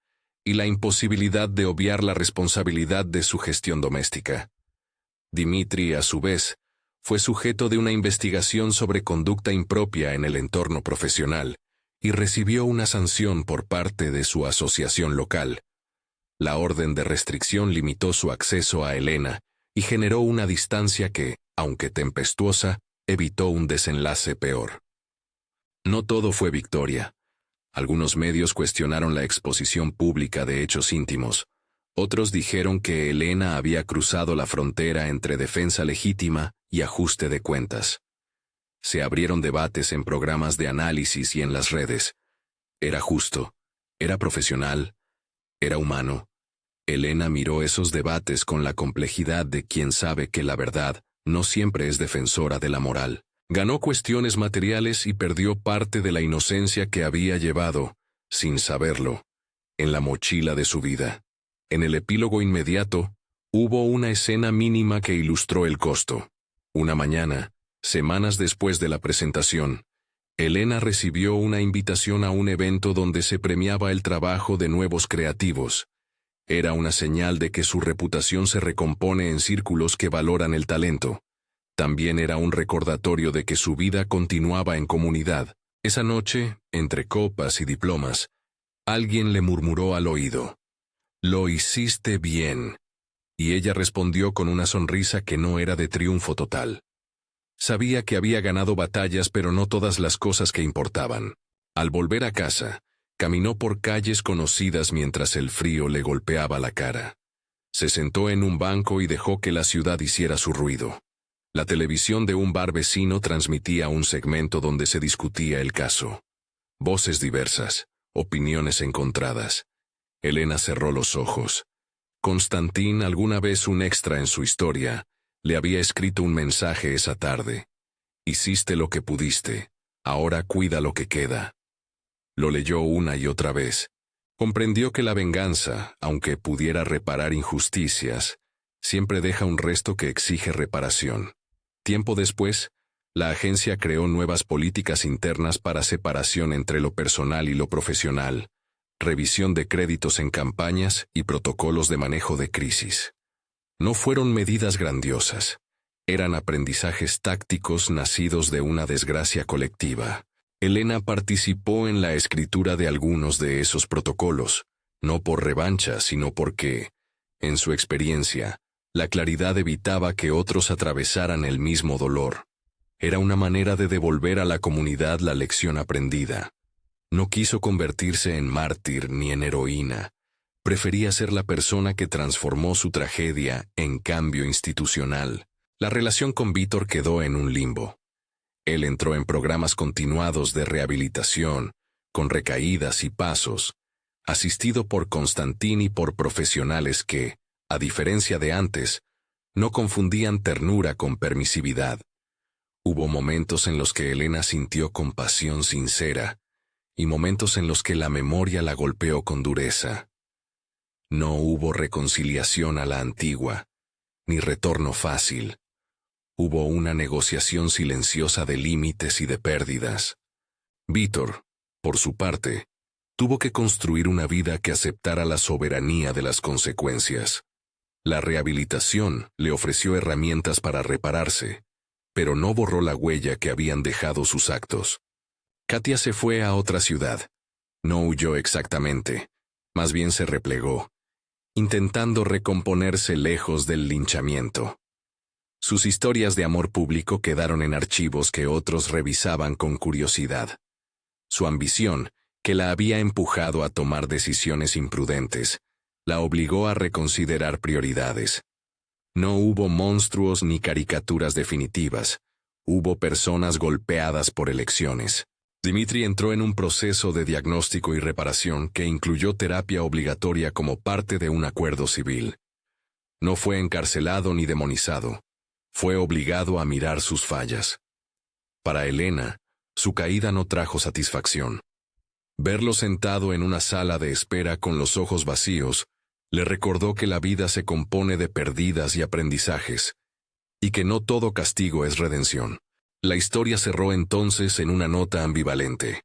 y la imposibilidad de obviar la responsabilidad de su gestión doméstica. Dimitri, a su vez, fue sujeto de una investigación sobre conducta impropia en el entorno profesional, y recibió una sanción por parte de su asociación local. La orden de restricción limitó su acceso a Elena y generó una distancia que, aunque tempestuosa, evitó un desenlace peor. No todo fue victoria. Algunos medios cuestionaron la exposición pública de hechos íntimos. Otros dijeron que Elena había cruzado la frontera entre defensa legítima y ajuste de cuentas. Se abrieron debates en programas de análisis y en las redes. Era justo, era profesional, era humano. Elena miró esos debates con la complejidad de quien sabe que la verdad no siempre es defensora de la moral. Ganó cuestiones materiales y perdió parte de la inocencia que había llevado, sin saberlo, en la mochila de su vida. En el epílogo inmediato, hubo una escena mínima que ilustró el costo. Una mañana, semanas después de la presentación, Elena recibió una invitación a un evento donde se premiaba el trabajo de nuevos creativos. Era una señal de que su reputación se recompone en círculos que valoran el talento. También era un recordatorio de que su vida continuaba en comunidad. Esa noche, entre copas y diplomas, alguien le murmuró al oído: «Lo hiciste bien». Y ella respondió con una sonrisa que no era de triunfo total. Sabía que había ganado batallas, pero no todas las cosas que importaban. Al volver a casa, caminó por calles conocidas mientras el frío le golpeaba la cara. Se sentó en un banco y dejó que la ciudad hiciera su ruido. La televisión de un bar vecino transmitía un segmento donde se discutía el caso. Voces diversas, opiniones encontradas. Elena cerró los ojos. Constantín, alguna vez un extra en su historia, le había escrito un mensaje esa tarde. «Hiciste lo que pudiste, ahora cuida lo que queda». Lo leyó una y otra vez. Comprendió que la venganza, aunque pudiera reparar injusticias, siempre deja un resto que exige reparación. Tiempo después, la agencia creó nuevas políticas internas para separación entre lo personal y lo profesional, revisión de créditos en campañas y protocolos de manejo de crisis. No fueron medidas grandiosas, eran aprendizajes tácticos nacidos de una desgracia colectiva. Elena participó en la escritura de algunos de esos protocolos, no por revancha, sino porque, en su experiencia, la claridad evitaba que otros atravesaran el mismo dolor. Era una manera de devolver a la comunidad la lección aprendida. No quiso convertirse en mártir ni en heroína. Prefería ser la persona que transformó su tragedia en cambio institucional. La relación con Víctor quedó en un limbo. Él entró en programas continuados de rehabilitación, con recaídas y pasos, asistido por Constantín y por profesionales que, a diferencia de antes, no confundían ternura con permisividad. Hubo momentos en los que Elena sintió compasión sincera, y momentos en los que la memoria la golpeó con dureza. No hubo reconciliación a la antigua, ni retorno fácil. Hubo una negociación silenciosa de límites y de pérdidas. Víctor, por su parte, tuvo que construir una vida que aceptara la soberanía de las consecuencias. La rehabilitación le ofreció herramientas para repararse, pero no borró la huella que habían dejado sus actos. Katia se fue a otra ciudad. No huyó exactamente, más bien se replegó, intentando recomponerse lejos del linchamiento. Sus historias de amor público quedaron en archivos que otros revisaban con curiosidad. Su ambición, que la había empujado a tomar decisiones imprudentes, la obligó a reconsiderar prioridades. No hubo monstruos ni caricaturas definitivas, hubo personas golpeadas por elecciones. Dmitri entró en un proceso de diagnóstico y reparación que incluyó terapia obligatoria como parte de un acuerdo civil. No fue encarcelado ni demonizado. Fue obligado a mirar sus fallas. Para Elena, su caída no trajo satisfacción. Verlo sentado en una sala de espera con los ojos vacíos, le recordó que la vida se compone de perdidas y aprendizajes, y que no todo castigo es redención. La historia cerró entonces en una nota ambivalente.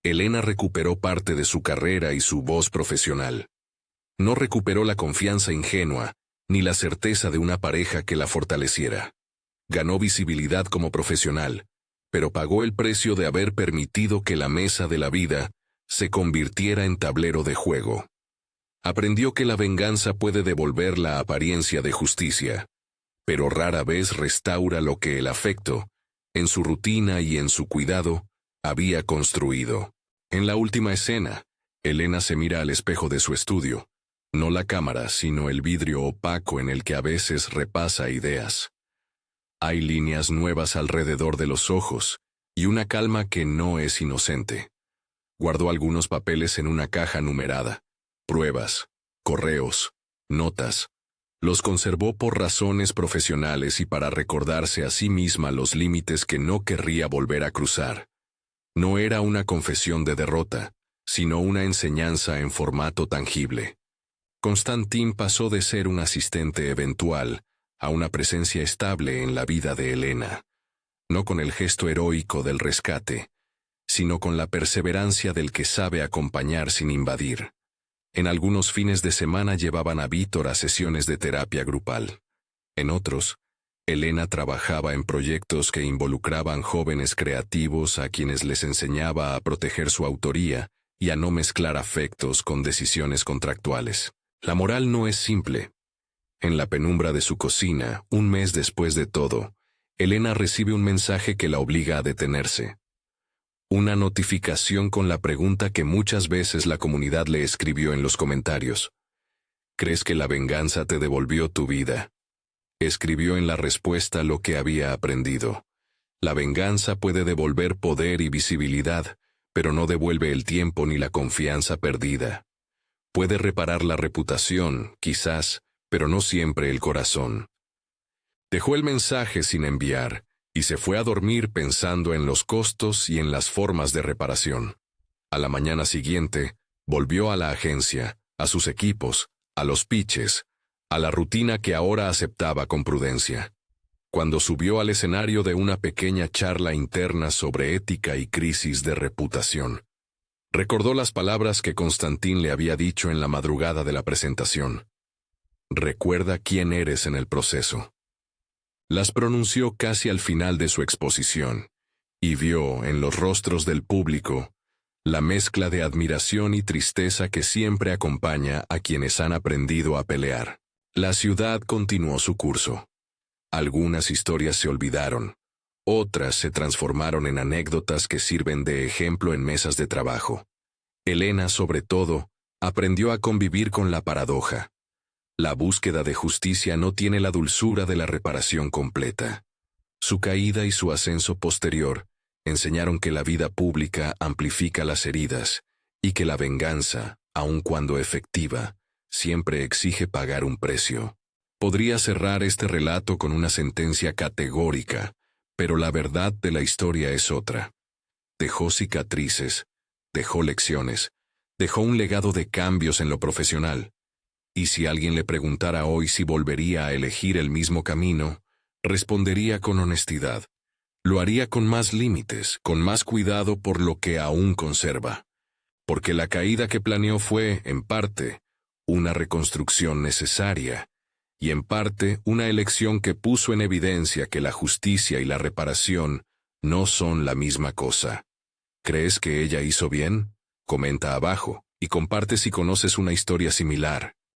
Elena recuperó parte de su carrera y su voz profesional. No recuperó la confianza ingenua, ni la certeza de una pareja que la fortaleciera. Ganó visibilidad como profesional, pero pagó el precio de haber permitido que la mesa de la vida se convirtiera en tablero de juego. Aprendió que la venganza puede devolver la apariencia de justicia, pero rara vez restaura lo que el afecto, en su rutina y en su cuidado, había construido. En la última escena, Elena se mira al espejo de su estudio, no la cámara, sino el vidrio opaco en el que a veces repasa ideas. Hay líneas nuevas alrededor de los ojos, y una calma que no es inocente. Guardó algunos papeles en una caja numerada. Pruebas, correos, notas. Los conservó por razones profesionales y para recordarse a sí misma los límites que no querría volver a cruzar. No era una confesión de derrota, sino una enseñanza en formato tangible. Constantin pasó de ser un asistente eventual a una presencia estable en la vida de Elena, no con el gesto heroico del rescate, sino con la perseverancia del que sabe acompañar sin invadir. En algunos fines de semana llevaban a Víctor a sesiones de terapia grupal. En otros, Elena trabajaba en proyectos que involucraban jóvenes creativos a quienes les enseñaba a proteger su autoría y a no mezclar afectos con decisiones contractuales. La moral no es simple. En la penumbra de su cocina, un mes después de todo, Elena recibe un mensaje que la obliga a detenerse. Una notificación con la pregunta que muchas veces la comunidad le escribió en los comentarios. ¿Crees que la venganza te devolvió tu vida? Escribió en la respuesta lo que había aprendido. La venganza puede devolver poder y visibilidad, pero no devuelve el tiempo ni la confianza perdida. Puede reparar la reputación, quizás, pero no siempre el corazón. Dejó el mensaje sin enviar, y se fue a dormir pensando en los costos y en las formas de reparación. A la mañana siguiente, volvió a la agencia, a sus equipos, a los pitches, a la rutina que ahora aceptaba con prudencia. Cuando subió al escenario de una pequeña charla interna sobre ética y crisis de reputación, recordó las palabras que Constantin le había dicho en la madrugada de la presentación. Recuerda quién eres en el proceso. Las pronunció casi al final de su exposición, y vio en los rostros del público la mezcla de admiración y tristeza que siempre acompaña a quienes han aprendido a pelear. La ciudad continuó su curso. Algunas historias se olvidaron, otras se transformaron en anécdotas que sirven de ejemplo en mesas de trabajo. Elena, sobre todo, aprendió a convivir con la paradoja. La búsqueda de justicia no tiene la dulzura de la reparación completa. Su caída y su ascenso posterior enseñaron que la vida pública amplifica las heridas y que la venganza, aun cuando efectiva, siempre exige pagar un precio. Podría cerrar este relato con una sentencia categórica, pero la verdad de la historia es otra. Dejó cicatrices, dejó lecciones, dejó un legado de cambios en lo profesional. Y si alguien le preguntara hoy si volvería a elegir el mismo camino, respondería con honestidad. Lo haría con más límites, con más cuidado por lo que aún conserva. Porque la caída que planeó fue, en parte, una reconstrucción necesaria, y en parte una elección que puso en evidencia que la justicia y la reparación no son la misma cosa. ¿Crees que ella hizo bien? Comenta abajo, y comparte si conoces una historia similar.